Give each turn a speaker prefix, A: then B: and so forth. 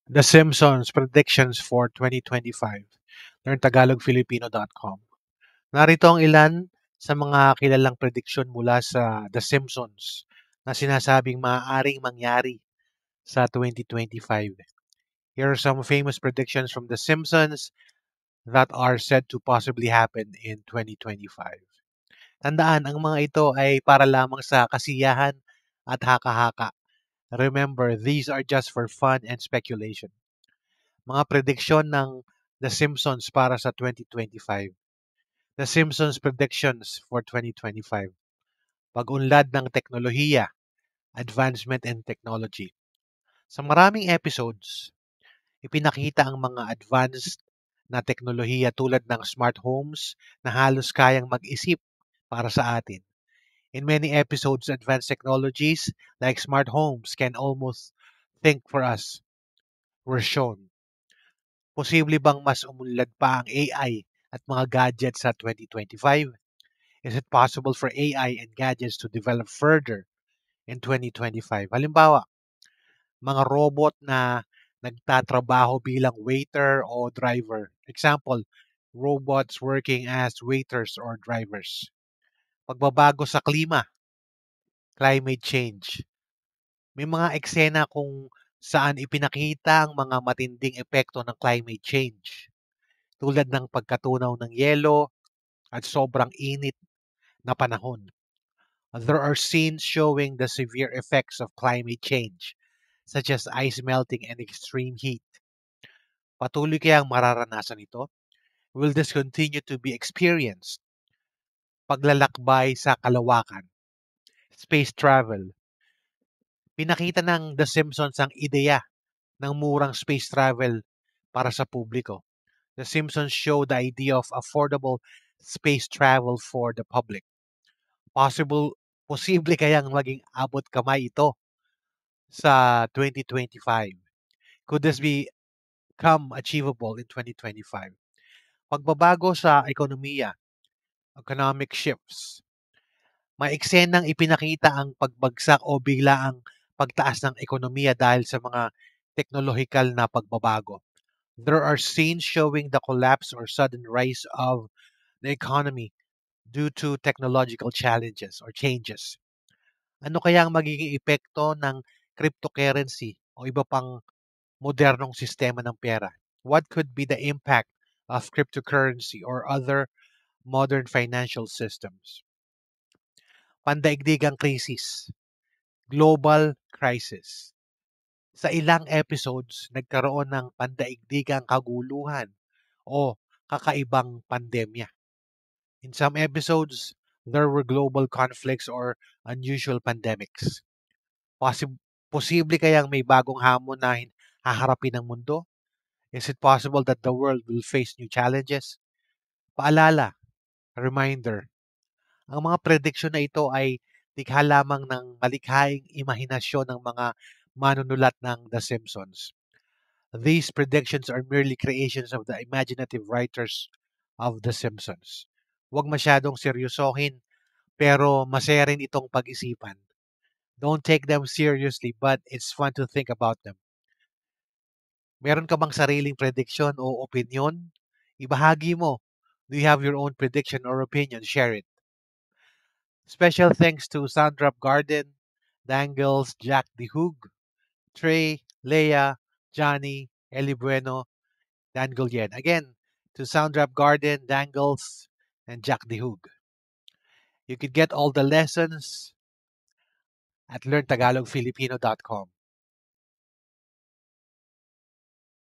A: The Simpsons predictions for 2025. Learn TagalogFilipino.com. Narito ang ilan sa mga kilalang prediksyon mula sa The Simpsons na sinasabing maaaring mangyari sa 2025. Here are some famous predictions from The Simpsons that are said to possibly happen in 2025. Tandaan, ang mga ito ay para lamang sa kasiyahan at haka-haka. Remember, these are just for fun and speculation. Mga prediksyon ng The Simpsons para sa 2025. The Simpsons predictions for 2025. Pag-unlad ng teknolohiya, advancement in technology. Sa maraming episodes, ipinakita ang mga advanced na teknolohiya tulad ng smart homes na halos kayang mag-isip para sa atin. In many episodes, advanced technologies like smart homes can almost think for us were shown. Posible bang mas umunlad pa ang AI at mga gadgets sa 2025? Is it possible for AI and gadgets to develop further in 2025? Halimbawa, mga robot na nagtatrabaho bilang waiter o driver. Example, robots working as waiters or drivers. Pagbabago sa klima, climate change. May mga eksena kung saan ipinakita ang mga matinding epekto ng climate change, tulad ng pagkatunaw ng yelo at sobrang init na panahon. There are scenes showing the severe effects of climate change, such as ice melting and extreme heat. Patuloy kayang mararanasan ito? Will this continue to be experienced? Paglalakbay sa kalawakan, space travel. Pinakita ng The Simpsons ang ideya ng murang space travel para sa publiko. The Simpsons show the idea of affordable space travel for the public. Posible kayang maging abot kamay ito sa 2025? Could this become achievable in 2025? Pagbabago sa ekonomiya, economic shifts. May eksenang ipinakita ang pagbagsak o biglaang pagtaas ng ekonomiya dahil sa mga teknolohikal na pagbabago. There are scenes showing the collapse or sudden rise of the economy due to technological challenges or changes. Ano kaya ang magiging epekto ng cryptocurrency o iba pang modernong sistema ng pera? What could be the impact of cryptocurrency or other modern financial systems? Pandaigdigang krisis, global crisis. Sa ilang episodes, nagkaroon ng pandaigdigang kaguluhan o kakaibang pandemya. In some episodes, there were global conflicts or unusual pandemics. Posible kayang may bagong hamon na haharapin ng mundo? Is it possible that the world will face new challenges? Paalala, reminder, ang mga prediction na ito ay likha lamang ng malikhaing imahinasyon ng mga manunulat ng The Simpsons. These predictions are merely creations of the imaginative writers of The Simpsons. Huwag masyadong seryosohin, pero masaya rin itong pag-isipan. Don't take them seriously, but it's fun to think about them. Meron ka bang sariling prediction o opinion? Ibahagi mo. Do you have your own prediction or opinion? Share it. Special thanks to Soundrap Garden, Dangles, Jack the Hoog, Trey, Leia, Johnny, Eli Bueno, Dan Gulyen. Again, to Soundrap Garden, Dangles, and Jack the Hoog. You can get all the lessons at learntagalogfilipino.com.